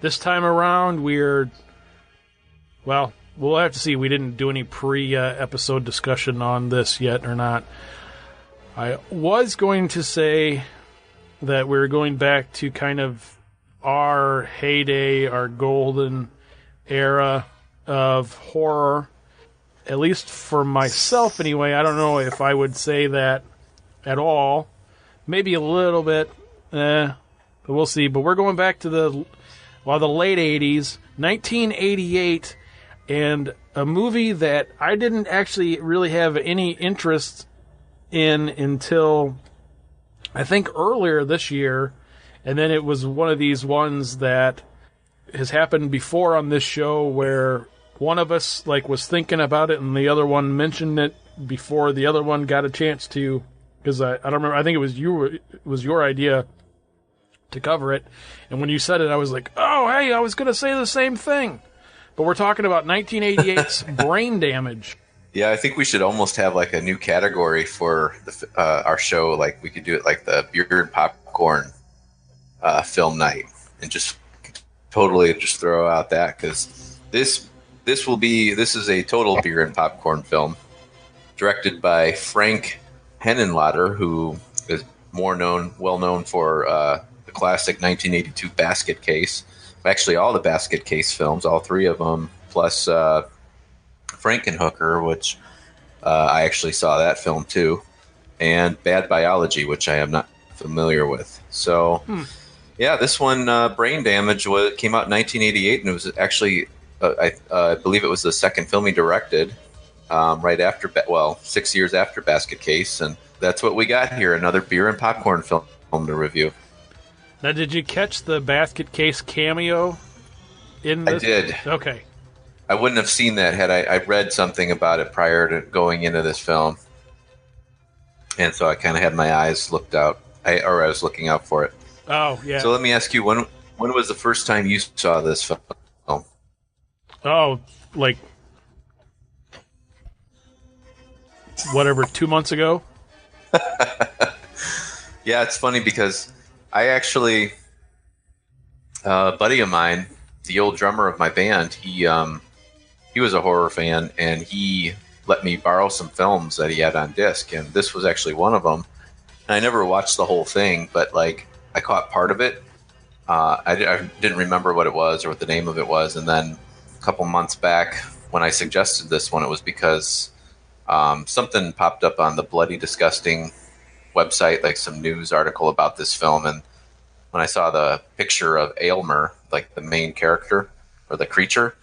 This time around, well, we'll have to see. We didn't do any pre-episode discussion on this yet or not. I was going to say that we're going back to kind of our heyday, our golden era of horror. At least for myself, anyway. I don't know if I would say that at all. Maybe a little bit, but we'll see. But we're going back to the late 80s, 1988, and a movie that I didn't actually really have any interest in until I think earlier this year. And then it was one of these ones that has happened before on this show where one of us was thinking about it and the other one mentioned it before the other one got a chance to, because I don't remember. I think it was your idea to cover it, and when you said it, I was like, oh, hey, I was going to say the same thing. But we're talking about 1988's Brain Damage. Yeah, I think we should almost have a new category for our show. We could do it like the beer and popcorn film night, and just totally just throw out that, because this is a total beer and popcorn film, directed by Frank Henenlotter, who is well known for the classic 1982 Basket Case. Actually, all the Basket Case films, all three of them, plus Frankenhooker, which I actually saw that film too, and Bad Biology, which I am not familiar with. So, yeah, this one, Brain Damage, came out in 1988, and it was actually, I believe it was the second film he directed, right after, 6 years after Basket Case, and that's what we got here, another beer and popcorn film to review. Now, did you catch the Basket Case cameo in this? I did. Okay. I wouldn't have seen that had I read something about it prior to going into this film. And so I kind of had my eyes looked out, I was looking out for it. Oh, yeah. So let me ask you, when was the first time you saw this film? Oh, 2 months ago? Yeah, it's funny because I actually, a buddy of mine, the old drummer of my band, he was a horror fan, and he let me borrow some films that he had on disc, and this was actually one of them. And I never watched the whole thing, but I caught part of it. I didn't remember what it was or what the name of it was, and then a couple months back when I suggested this one, it was because something popped up on the Bloody Disgusting website, some news article about this film, and when I saw the picture of Aylmer, the main character or the creature,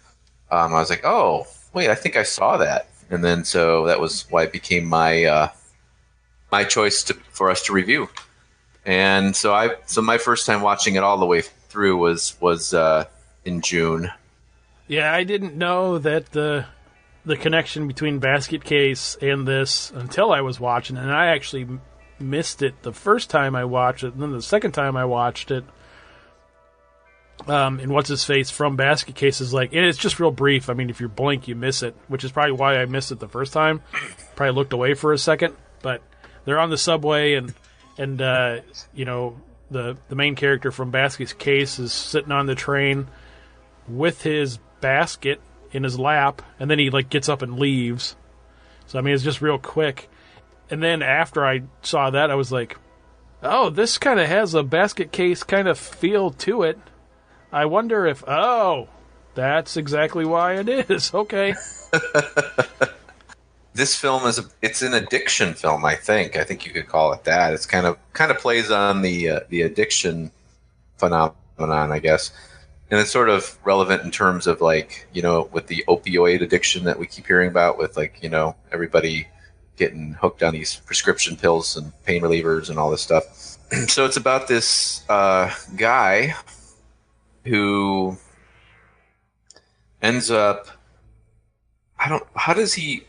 I was like, oh, wait, I think I saw that. And then so that was why it became my my choice for us to review. And so my first time watching it all the way through was in June. Yeah, I didn't know that the connection between Basket Case and this until I was watching it, and I actually missed it the first time I watched it, and then the second time I watched it, and What's-His-Face from Basket Case is and it's just real brief. I mean, if you blink, you miss it, which is probably why I missed it the first time. Probably looked away for a second, but they're on the subway, and the main character from Basket Case is sitting on the train with his basket in his lap, and then he gets up and leaves. So I mean, it's just real quick. And then after I saw that, I was like, oh, this kind of has a Basket Case kind of feel to it. I wonder if, that's exactly why it is. Okay. This film it's an addiction film, I think. I think you could call it that. It's kind of plays on the addiction phenomenon, I guess. And it's sort of relevant in terms of with the opioid addiction that we keep hearing about with everybody getting hooked on these prescription pills and pain relievers and all this stuff. So it's about this guy who ends up, again, you're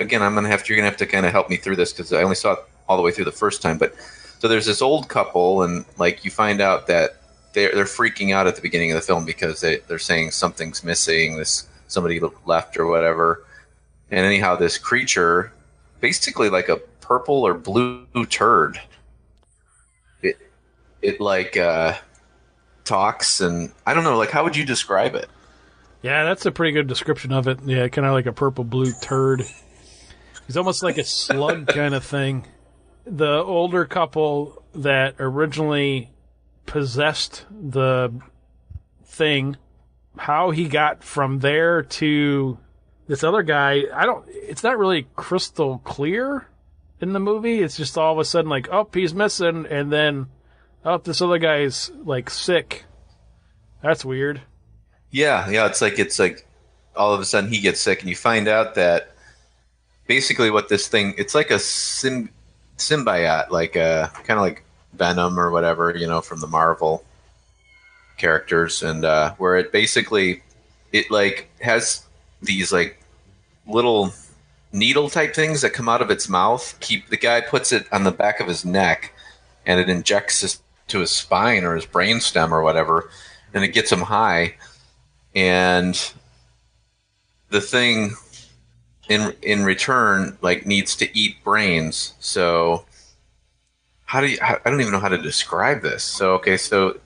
going to have to kind of help me through this because I only saw it all the way through the first time. But so there's this old couple, and you find out that they're freaking out at the beginning of the film because they're saying something's missing, somebody left or whatever. And anyhow, this creature, basically like a purple or blue turd, talks, and I don't know, like, how would you describe it? Yeah, that's a pretty good description of it. Yeah, kind of like a purple blue turd. He's almost like a slug kind of thing. The older couple that originally possessed the thing, how he got from there to this other guy, it's not really crystal clear in the movie. It's just all of a sudden like, oh, he's missing, and then, oh, this other guy's like sick. That's weird. Yeah, it's like all of a sudden he gets sick, and you find out that basically what this thing, it's like a symbiote, like a kind of like Venom or whatever, from the Marvel characters, and where it basically, it like has these like little needle type things that come out of its mouth. The guy puts it on the back of his neck, and it injects to his spine or his brainstem or whatever, and it gets him high. And the thing in return like needs to eat brains. So I don't even know how to describe this. So okay, so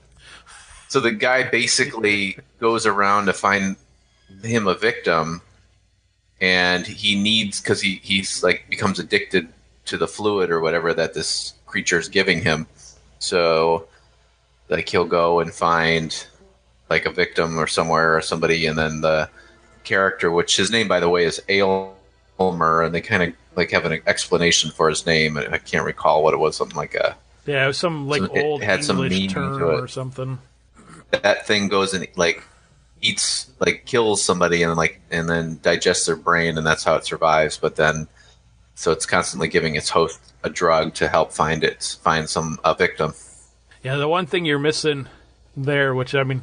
the guy basically goes around to find him a victim, and he needs, because he's like becomes addicted to the fluid or whatever that this creature is giving him. So like he'll go and find like a victim or somewhere or somebody, and then the character, which his name by the way is Aylmer, and they kind of like have an explanation for his name. I can't recall what it was, something like a it was some like old English term or something. That thing goes and like eats, like kills somebody, and then digests their brain, and that's how it survives. But then, so it's constantly giving its host a drug to help find a victim. Yeah, the one thing you're missing there, which I mean,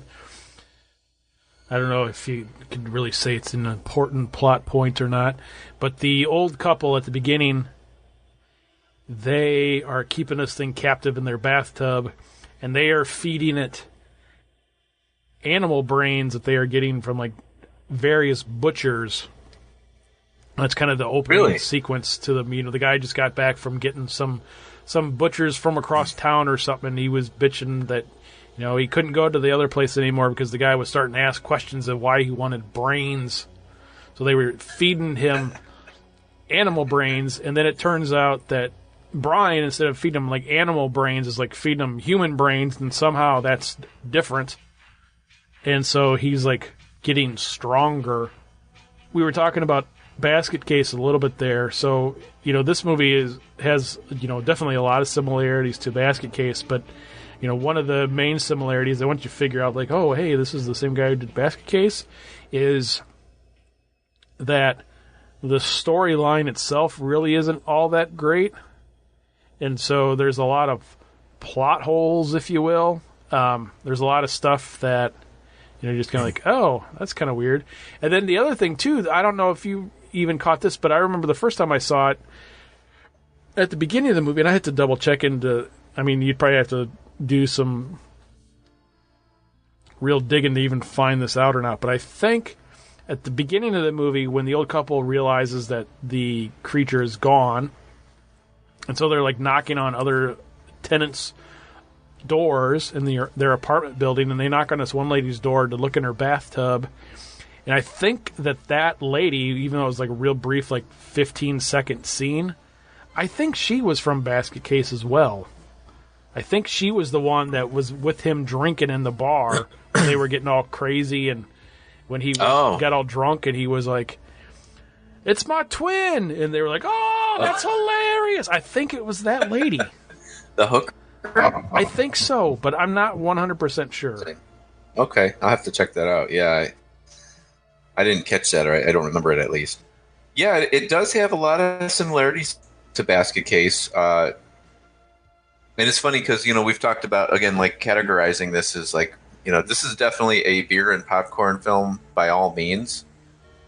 I don't know if you could really say it's an important plot point or not, but the old couple at the beginning, they are keeping this thing captive in their bathtub, and they are feeding it animal brains that they are getting from like various butchers. That's kind of the opening sequence to them. The guy just got back from getting some butchers from across town or something, and he was bitching that he couldn't go to the other place anymore because the guy was starting to ask questions of why he wanted brains. So they were feeding him animal brains, and then it turns out that Brian, instead of feeding him like animal brains, is like feeding him human brains, and somehow that's different. And so he's like getting stronger. We were talking about Basket Case a little bit there. So, this movie has definitely a lot of similarities to Basket Case, but one of the main similarities, I want you to figure out, like, oh, hey, this is the same guy who did Basket Case, is that the storyline itself really isn't all that great. And so there's a lot of plot holes, if you will. There's a lot of stuff that, just kind of like, oh, that's kind of weird. And then the other thing, too, I don't know if you even caught this, but I remember the first time I saw it, at the beginning of the movie, and I had to double check into, you'd probably have to do some real digging to even find this out or not, but I think at the beginning of the movie, when the old couple realizes that the creature is gone, and so they're like knocking on other tenants' doors in their apartment building, and they knock on this one lady's door to look in her bathtub, and I think that lady, even though it was like a real brief, like 15-second scene, I think she was from Basket Case as well. I think she was the one that was with him drinking in the bar when they were getting all crazy, and when he got all drunk, and he was like, "It's my twin," and they were like, "Oh, that's hilarious!" I think it was that lady. The hook. I think so, but I'm not 100% sure. Okay, I'll have to check that out. Yeah, I didn't catch that, or I don't remember it at least. Yeah, it does have a lot of similarities to Basket Case. And it's funny because, we've talked about, again, like categorizing this as like, this is definitely a beer and popcorn film by all means.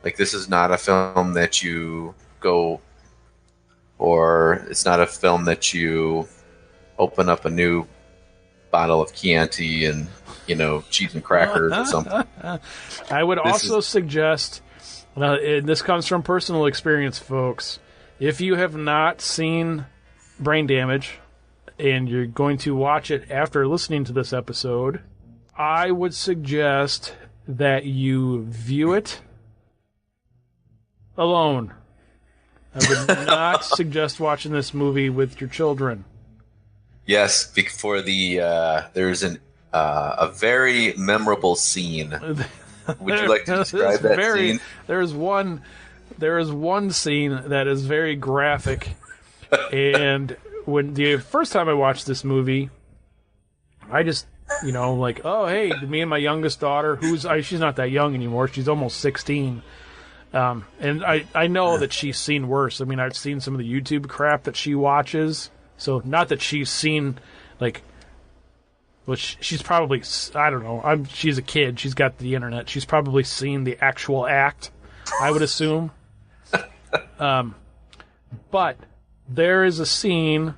Like, this is not a film that you go, or it's not a film that you open up a new bottle of Chianti and, cheese and crackers or something. I would also suggest, and this comes from personal experience, folks, if you have not seen Brain Damage, and you're going to watch it after listening to this episode, I would suggest that you view it alone. I would not suggest watching this movie with your children. Yes, for there's a very memorable scene. Would you like to describe that scene? There is one scene that is very graphic, and when the first time I watched this movie, I just, like, oh, hey, me and my youngest daughter, she's not that young anymore, she's almost 16, and I know that she's seen worse. I mean, I've seen some of the YouTube crap that she watches, so not that she's seen, like, well, she's probably, I don't know, she's a kid, she's got the internet, she's probably seen the actual act, I would assume. But there is a scene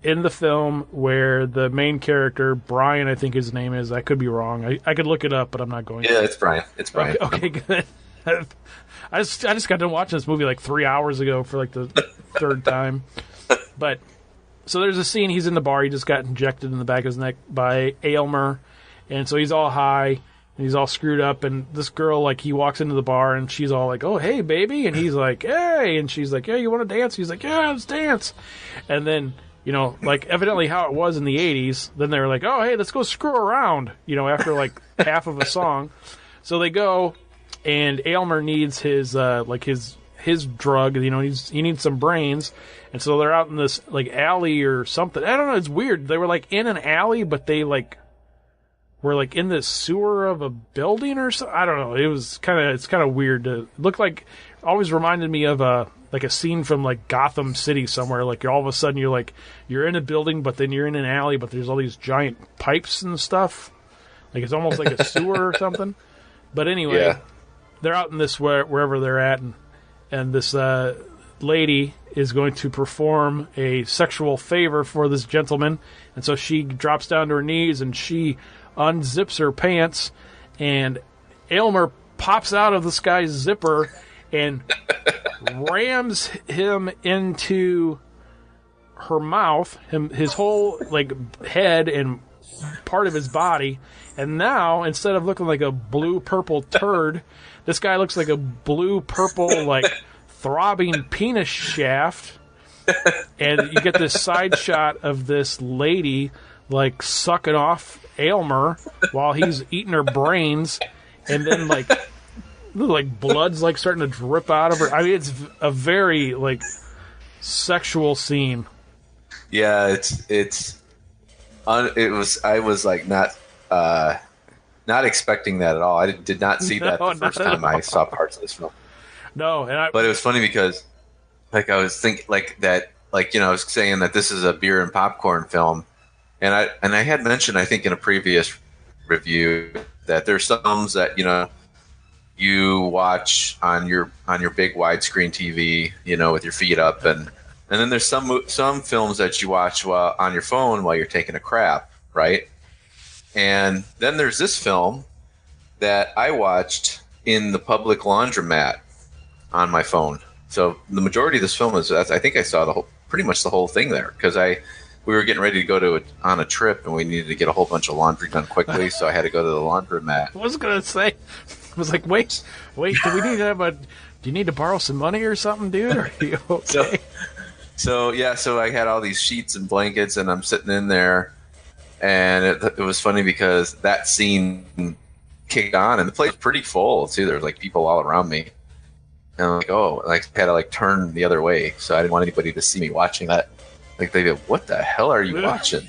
in the film where the main character, Brian, I think his name is, I could be wrong, I could look it up, but I'm not going to. Yeah, it's Brian. Okay, good. I just got done watching this movie like 3 hours ago for like the third time. But, so there's a scene, he's in the bar, he just got injected in the back of his neck by Aylmer, and so he's all high, and he's all screwed up, and this girl, like, he walks into the bar, and she's all like, oh, hey, baby, and he's like, hey, and she's like, yeah, you want to dance? He's like, yeah, let's dance. And then, like, evidently how it was in the 80s, then they were like, oh, hey, let's go screw around, after, like, half of a song. So they go, and Aylmer needs his drug, he needs some brains, and so they're out in this, like, alley or something. I don't know, it's weird. They were, like, in an alley, but they, like, were, like, in the sewer of a building or something. I don't know. It's kind of weird. It looked like, always reminded me of a scene from, like, Gotham City somewhere. Like, all of a sudden you're in a building, but then you're in an alley, but there's all these giant pipes and stuff. Like, it's almost like a sewer or something. But anyway, yeah. They're out in this, wherever they're at, and this lady is going to perform a sexual favor for this gentleman, and so she drops down to her knees, and she unzips her pants, and Aylmer pops out of this guy's zipper and rams him into her mouth, his whole, like, head and part of his body, and now, instead of looking like a blue-purple turd, this guy looks like a blue-purple, like, throbbing penis shaft, and you get this side shot of this lady, like, sucking off Aylmer while he's eating her brains, and then, like blood's, like, starting to drip out of her. I mean, it's a very, like, sexual scene. Yeah, I was, like, not expecting that at all. I did not see that the first time I saw parts of this film. No, but it was funny because, like, I was thinking, like, that, like, I was saying that this is a beer and popcorn film, and I had mentioned, I think, in a previous review that there's some films that you watch on your big widescreen TV, with your feet up, and then there's some films that you watch on your phone while you're taking a crap, right? And then there's this film that I watched in the public laundromat on my phone. So the majority of this film is, I think I saw pretty much the whole thing there, because we were getting ready to go on a trip, and we needed to get a whole bunch of laundry done quickly, so I had to go to the laundromat. I was going to say, I was like, wait, do we need to do you need to borrow some money or something, dude? Are you okay? So I had all these sheets and blankets, and I'm sitting in there, and it was funny because that scene kicked on, and the place was pretty full too. There was, like, people all around me, and I'm like, oh, I had to, like, turn the other way, so I didn't want anybody to see me watching that. Like, they go, what the hell are you watching?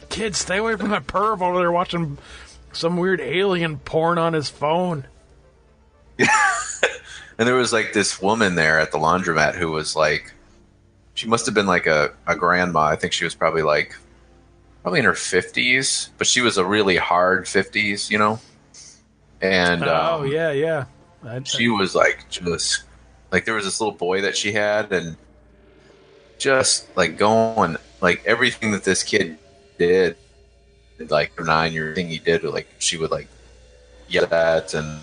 Kids, stay away from that perv over there watching some weird alien porn on his phone. And there was, like, this woman there at the laundromat who was, like, she must have been, like, a grandma. I think she was probably in her 50s, but she was a really hard 50s, And yeah. She was, like, just, like, there was this little boy that she had, and just, like, going, like, everything that this kid did, like, her 9-year thing he did, like, she would, like, yell at, and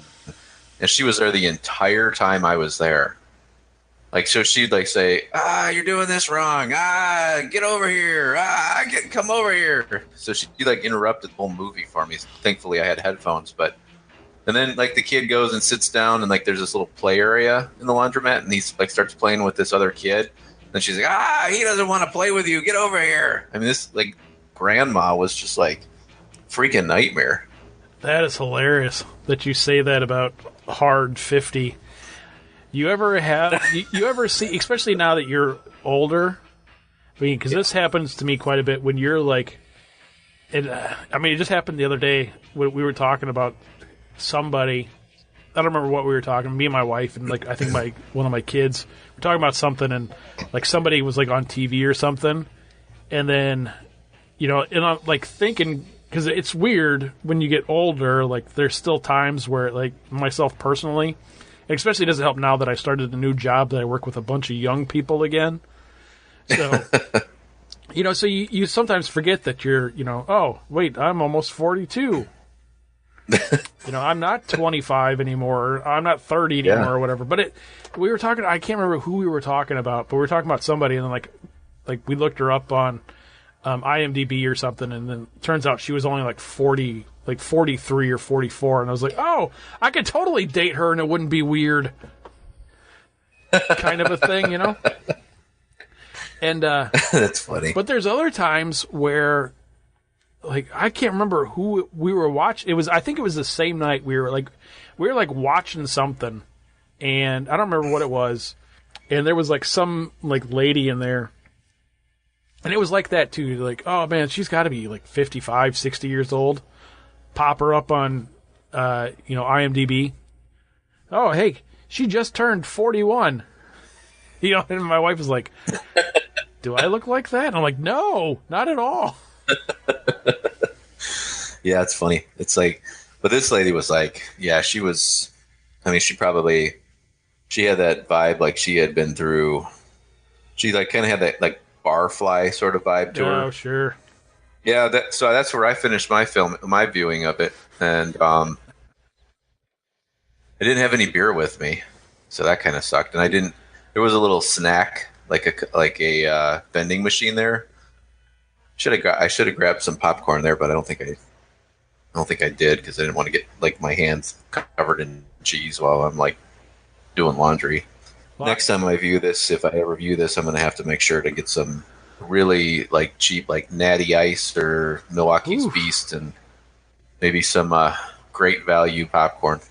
she was there the entire time I was there. Like, so she'd like say, you're doing this wrong. Get over here. Come over here. So she like interrupted the whole movie for me. Thankfully I had headphones, but, and then like the kid goes and sits down and like there's this little play area in the laundromat and he's like starts playing with this other kid. And she's like, he doesn't want to play with you. Get over here. I mean, this like grandma was just like freaking nightmare. That is hilarious that you say that about Hard 50. You ever see, especially now that you're older, I mean, because this happens to me quite a bit when you're like, it just happened the other day when we were talking about somebody. I don't remember what we were talking, me and my wife, and like I think one of my kids were talking about something, and like somebody was like on TV or something, and then, and I'm like thinking, because it's weird when you get older, like there's still times where like myself personally, especially it doesn't help now that I started a new job that I work with a bunch of young people again. So, so you sometimes forget that you're, oh, wait, I'm almost 42. I'm not 25 anymore. I'm not 30 anymore or whatever. But we were talking, I can't remember who we were talking about, but we were talking about somebody and then like we looked her up on IMDb or something. And then it turns out she was only like 40, like 43 or 44. And I was like, oh, I could totally date her and it wouldn't be weird. Kind of a thing, And that's funny. But there's other times where, like, I can't remember who we were watching. I think it was the same night we were watching something, and I don't remember what it was. And there was like some like lady in there, and it was like that too. Like, oh man, she's got to be like 55, 60 years old. Pop her up on, IMDb. Oh, hey, she just turned 41. And my wife was like, do I look like that? And I'm like, no, not at all. Yeah, it's funny. It's like, but this lady was like, yeah, she was, I mean, she had that vibe, like she had been through, she like kind of had that like barfly sort of vibe to her. Oh, sure. Yeah, so that's where I finished my viewing of it, and I didn't have any beer with me, so that kind of sucked. And there was a little snack, like a vending machine there. I should have grabbed some popcorn there, but I don't think I did because I didn't want to get like my hands covered in cheese while I'm like doing laundry. Well, next time I view this, if I ever view this, I'm going to have to make sure to get some really like cheap, like Natty Ice or Milwaukee's Beast, and maybe some great value popcorn.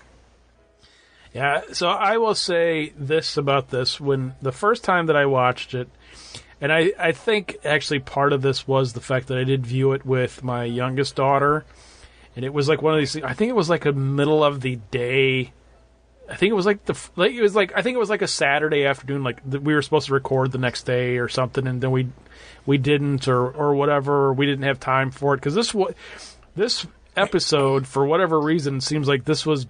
Yeah, so I will say this about this. When the first time that I watched it, and I think actually part of this was the fact that I did view it with my youngest daughter, and it was like one of these things. I think it was like a middle of the day. I think it was like I think it was like a Saturday afternoon. Like we were supposed to record the next day or something, and then we didn't or whatever. We didn't have time for it because this episode, for whatever reason, seems like this was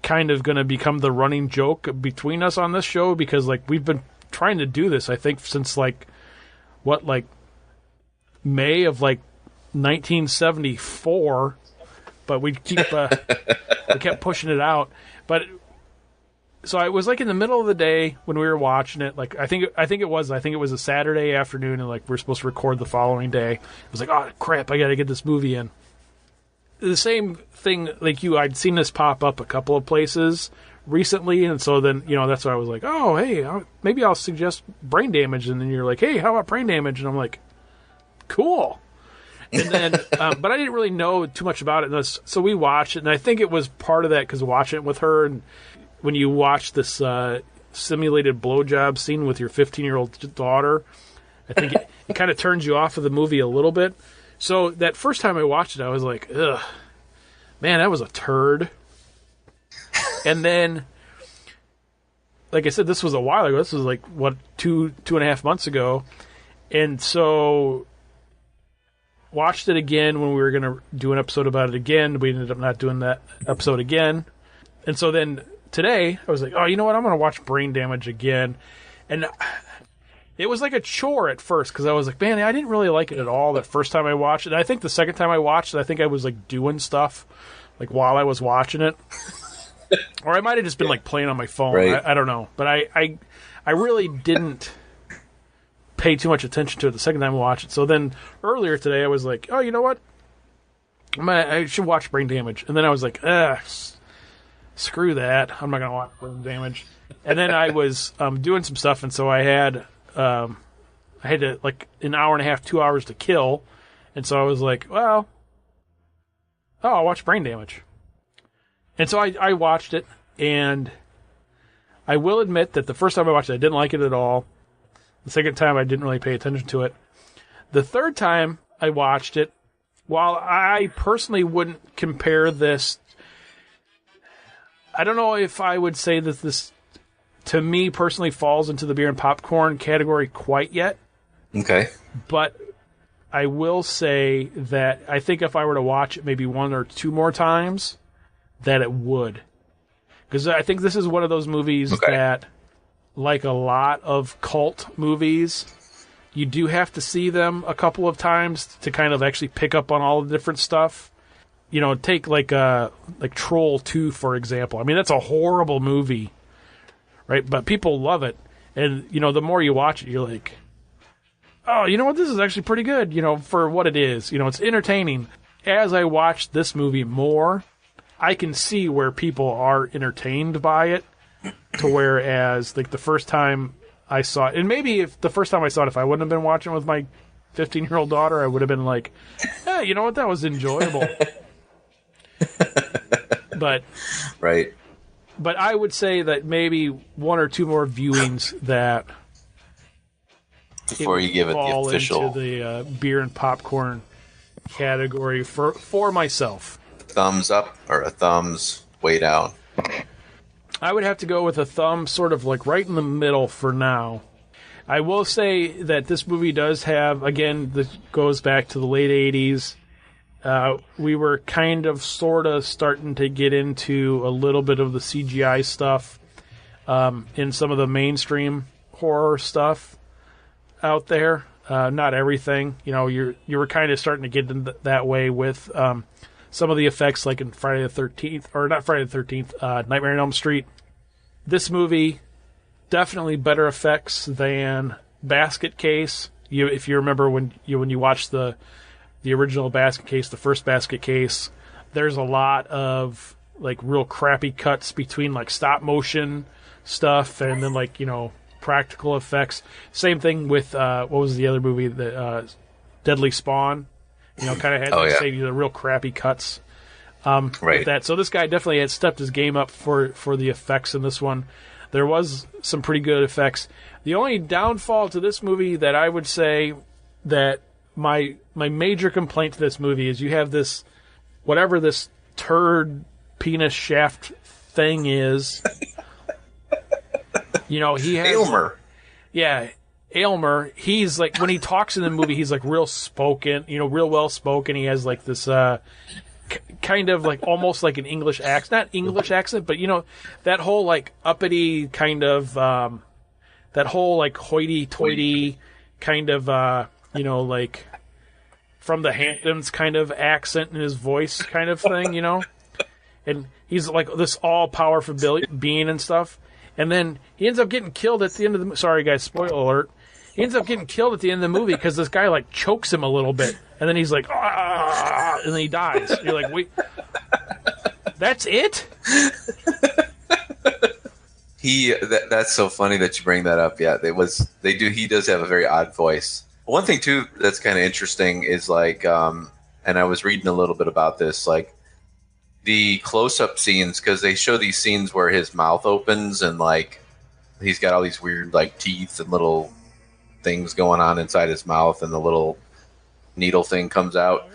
kind of going to become the running joke between us on this show, because like we've been trying to do this, I think, since like May of like 1974, but we kept pushing it out. But so I was like in the middle of the day when we were watching it. Like I think it was a Saturday afternoon, and like we're supposed to record the following day. I was like, oh crap, I got to get this movie in. The same thing, like you, I'd seen this pop up a couple of places recently, and so then, that's why I was like, oh, hey, maybe I'll suggest Brain Damage, and then you're like, hey, how about Brain Damage? And I'm like, cool. And then, but I didn't really know too much about it, so we watched it, and I think it was part of that because watching it with her, and when you watch this simulated blowjob scene with your 15-year-old daughter, I think it kind of turns you off of the movie a little bit. So that first time I watched it, I was like, ugh, man, that was a turd. And then, like I said, this was a while ago. This was like, what, 2.5 months ago. And so watched it again when we were going to do an episode about it again. We ended up not doing that episode again. And so then today, I was like, oh, you know what? I'm going to watch Brain Damage again. And it was like a chore at first because I was like, man, I didn't really like it at all that first time I watched it. And I think the second time I watched it, I think I was like doing stuff like while I was watching it. Or I might have just been like playing on my phone. Right. I don't know. But I I really didn't pay too much attention to it the second time I watched it. So then earlier today I was like, oh, you know what? I should watch Brain Damage. And then I was like, screw that. I'm not going to watch Brain Damage. And then I was doing some stuff, and so I had to, like, an hour and a half, 2 hours to kill. And so I was like, well, I'll watch Brain Damage. And so I watched it, and I will admit that the first time I watched it, I didn't like it at all. The second time, I didn't really pay attention to it. The third time I watched it, while I personally wouldn't compare this, I don't know if I would say that this, to me personally, falls into the beer and popcorn category quite yet. Okay. But I will say that I think if I were to watch it maybe one or two more times, that it would. Because I think this is one of those movies that, like a lot of cult movies, you do have to see them a couple of times to kind of actually pick up on all the different stuff. You know, take like Troll 2, for example. I mean, that's a horrible movie, right? But people love it. And, you know, the more you watch it, you're like, oh, you know what? This is actually pretty good, you know, for what it is. You know, it's entertaining. As I watch this movie more, I can see where people are entertained by it, to whereas, like, the first time I saw it, and maybe if the first time I saw it, if I wouldn't have been watching it with my 15-year-old daughter, I would have been like, hey, you know what? That was enjoyable. But right. But I would say that maybe one or two more viewings that before you give it the official into the beer and popcorn category for myself. Thumbs up or a thumbs way down? I would have to go with a thumb, sort of like right in the middle for now. I will say that this movie does have, again, this goes back to the late 80s. We were kind of sort of starting to get into a little bit of the CGI stuff in some of the mainstream horror stuff out there. Not everything. You know, you were kind of starting to get in that way with some of the effects, like in Friday the 13th, or not Friday the 13th, Nightmare on Elm Street. This movie, definitely better effects than Basket Case. If you remember when you watched the original Basket Case, the first Basket Case, there's a lot of like real crappy cuts between like stop motion stuff and then like, you know, practical effects. Same thing with what was the other movie, the Deadly Spawn? You know, kind of had the real crappy cuts with that. So this guy definitely had stepped his game up for the effects in this one. There was some pretty good effects. The only downfall to this movie that I would say that my major complaint to this movie is you have this, whatever this turd penis shaft thing is. You know, he has... Aylmer. Yeah, Aylmer. He's like, when he talks in the movie, he's like real spoken, you know, real well spoken. He has like this kind of like almost like an English accent. Not English accent, but you know, that whole like uppity kind of, that whole like hoity-toity kind of, you know, like from the Hamptons kind of accent in his voice kind of thing, you know? And he's like this all-powerful being and stuff. And then he ends up getting killed at the end of the... Sorry, guys, spoiler alert. He ends up getting killed at the end of the movie because this guy, like, chokes him a little bit. And then he's like, ah, and then he dies. You're like, wait, that's it? That's so funny that you bring that up. Yeah, he does have a very odd voice. One thing, too, that's kind of interesting is, like, and I was reading a little bit about this, like, the close-up scenes, because they show these scenes where his mouth opens and like he's got all these weird like teeth and little things going on inside his mouth, and the little needle thing comes out.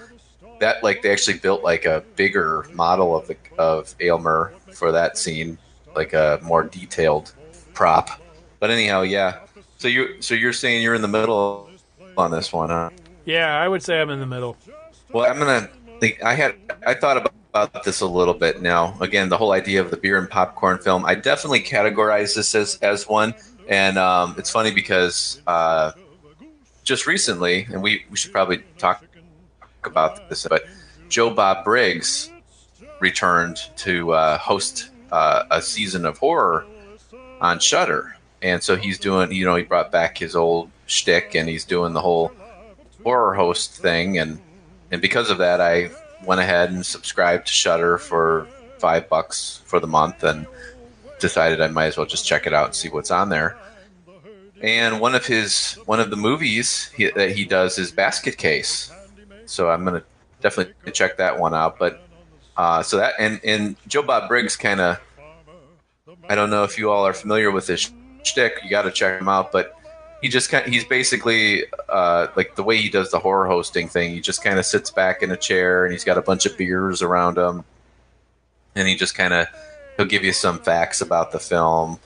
That like they actually built like a bigger model of Aylmer for that scene, like a more detailed prop. But anyhow, yeah. So you're saying you're in the middle on this one, huh? Yeah, I would say I'm in the middle. Well, I thought about this a little bit now. Again, the whole idea of the beer and popcorn film, I definitely categorize this as one. And it's funny because just recently, and we should probably talk about this, but Joe Bob Briggs returned to host a season of horror on Shudder. and so he's doing, he brought back his old shtick, and he's doing the whole horror host thing, and because of that, I went ahead and subscribed to Shudder for $5 for the month, and decided I might as well just check it out and see what's on there. And one of the movies that he does is Basket Case, so I'm gonna definitely check that one out. But so that and Joe Bob Briggs kind of, I don't know if you all are familiar with his shtick. You got to check him out. But he's basically like the way he does the horror hosting thing. He just kind of sits back in a chair, and he's got a bunch of beers around him, and he just he'll give you some facts about the film,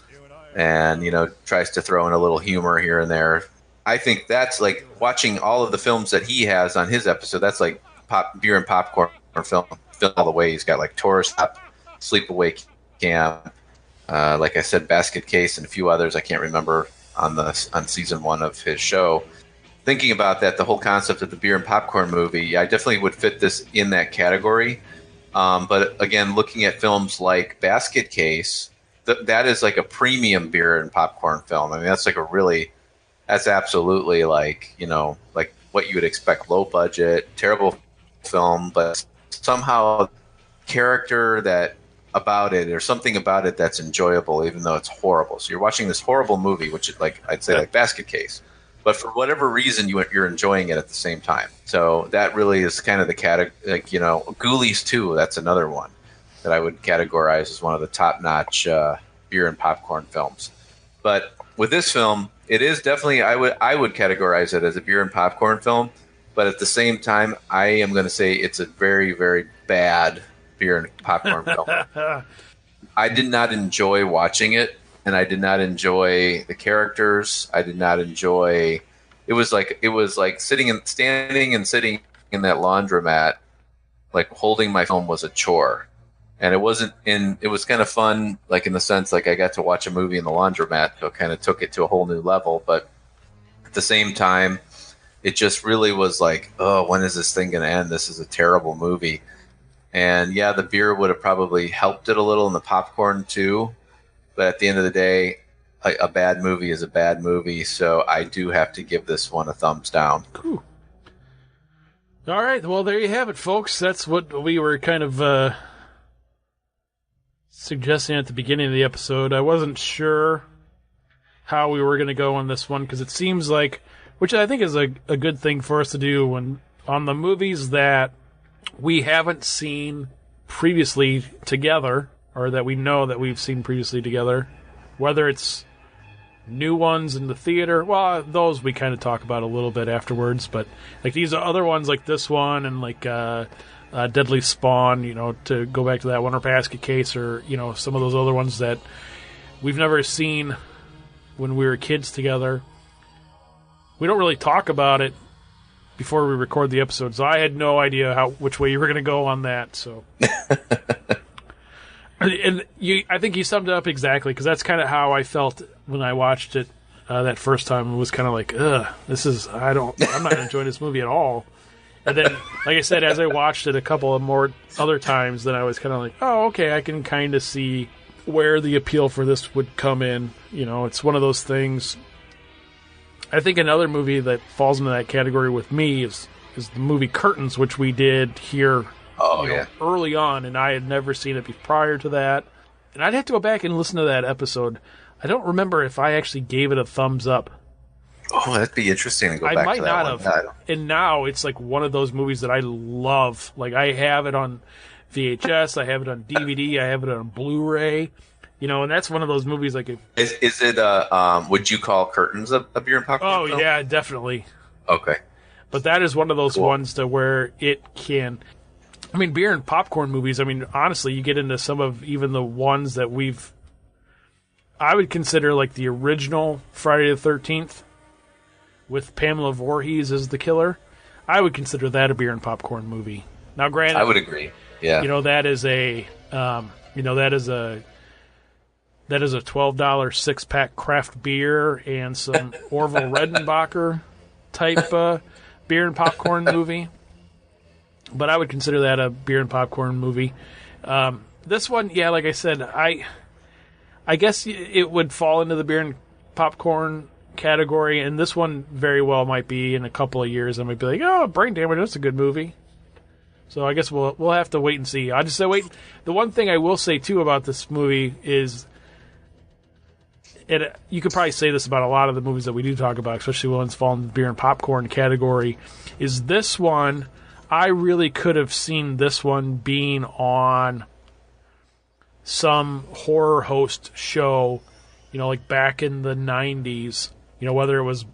and tries to throw in a little humor here and there. I think that's like watching all of the films that he has on his episode. That's like beer and popcorn film all the way. He's got like Tourist Trap, Sleepaway Camp, like I said, Basket Case, and a few others I can't remember on season 1 of his show. Thinking about that, the whole concept of the beer and popcorn movie, I definitely would fit this in that category. But again, looking at films like Basket Case, that is like a premium beer and popcorn film. I mean, that's absolutely like what you would expect, low budget, terrible film, but somehow character that about it, or something about it that's enjoyable, even though it's horrible. So you're watching this horrible movie, which is like, I'd say like Basket Case, but for whatever reason you're enjoying it at the same time. So that really is kind of the category. Like, Ghoulies 2, that's another one that I would categorize as one of the top-notch beer and popcorn films. But with this film, it is definitely, I would categorize it as a beer and popcorn film, but at the same time, I am going to say it's a very, very bad beer and popcorn film. I did not enjoy watching it, and I did not enjoy the characters. I did not enjoy. It was like standing and sitting in that laundromat, like holding my phone was a chore, and it wasn't. It was kind of fun, like in the sense like I got to watch a movie in the laundromat, so it kind of took it to a whole new level. But at the same time, it just really was like, oh, when is this thing going to end? This is a terrible movie. And yeah, the beer would have probably helped it a little, and the popcorn too. But at the end of the day, a bad movie is a bad movie. So I do have to give this one a thumbs down. Cool. All right. Well, there you have it, folks. That's what we were kind of suggesting at the beginning of the episode. I wasn't sure how we were going to go on this one, because it seems like, which I think is a good thing for us to do when on the movies that we haven't seen previously together, or that we know that we've seen previously together, whether it's new ones in the theater. Well, those we kind of talk about a little bit afterwards, but like these other ones like this one and like Deadly Spawn, to go back to that one, or Basket Case, or some of those other ones that we've never seen when we were kids together. We don't really talk about it before we record the episode, so I had no idea which way you were going to go on that. So, and I think you summed it up exactly, because that's kind of how I felt when I watched it that first time. It was kind of like, ugh, I'm not enjoying this movie at all. And then, like I said, as I watched it a couple of more other times, then I was kind of like, oh, okay, I can kind of see where the appeal for this would come in. It's one of those things. I think another movie that falls into that category with me is the movie Curtains, which we did here early on, and I had never seen it prior to that. And I'd have to go back and listen to that episode. I don't remember if I actually gave it a thumbs up. Oh, that'd be interesting to go back to that. I might not have. And now it's like one of those movies that I love. Like, I have it on VHS, I have it on DVD, I have it on Blu-ray. And that's one of those movies like... Is it, would you call Curtains a beer and popcorn film? Yeah, definitely. Okay. But that is one of those ones to where it can... I mean, beer and popcorn movies, honestly, you get into some of even the ones that I would consider like the original Friday the 13th with Pamela Voorhees as the killer. I would consider that a beer and popcorn movie. Now, granted... I would agree, yeah. That is a... That is a $12 6-pack craft beer and some Orville Redenbacher type beer and popcorn movie. But I would consider that a beer and popcorn movie. This one, yeah, like I said, I guess it would fall into the beer and popcorn category, and this one very well might be in a couple of years. I might be like, oh, Brain Damage, that's a good movie. So I guess we'll have to wait and see. I just say wait. The one thing I will say too about this movie is, you could probably say this about a lot of the movies that we do talk about, especially ones fall in the beer and popcorn category, is this one, I really could have seen this one being on some horror host show, like back in the 90s, whether it was,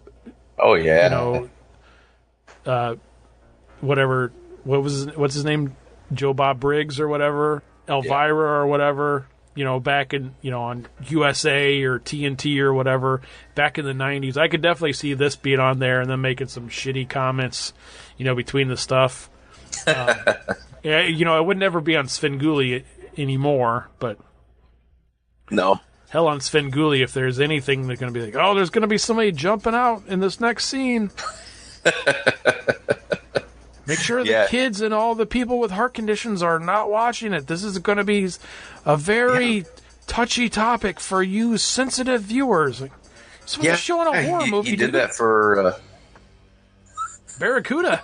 whatever, what's his name? Joe Bob Briggs or whatever, Elvira or whatever. Back in, on USA or TNT or whatever, back in the 90s. I could definitely see this being on there and then making some shitty comments, between the stuff. It would never be on Svengoolie anymore, but... No. Hell, on Svengoolie, if there's anything, they're going to be like, oh, there's going to be somebody jumping out in this next scene. Make sure the kids and all the people with heart conditions are not watching it. This is going to be a very touchy topic for you sensitive viewers. So we're showing a horror movie. He did that for Barracuda.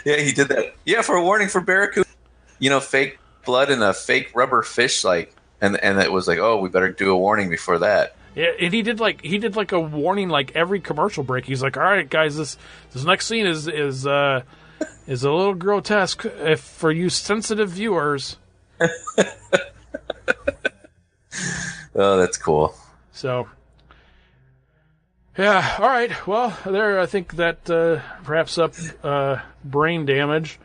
Yeah, he did that. Yeah, for a warning for Barracuda. Fake blood in a fake rubber fish, and it was like, oh, we better do a warning before that. Yeah, and he did like a warning every commercial break. He's like, all right, guys, this next scene is a little grotesque for you sensitive viewers. Oh, that's cool. So, yeah, all right. Well, I think that wraps up Brain Damage.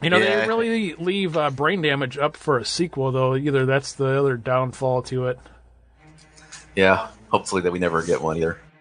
They didn't really leave Brain Damage up for a sequel, though. Either that's the other downfall to it. Yeah, hopefully that we never get one either.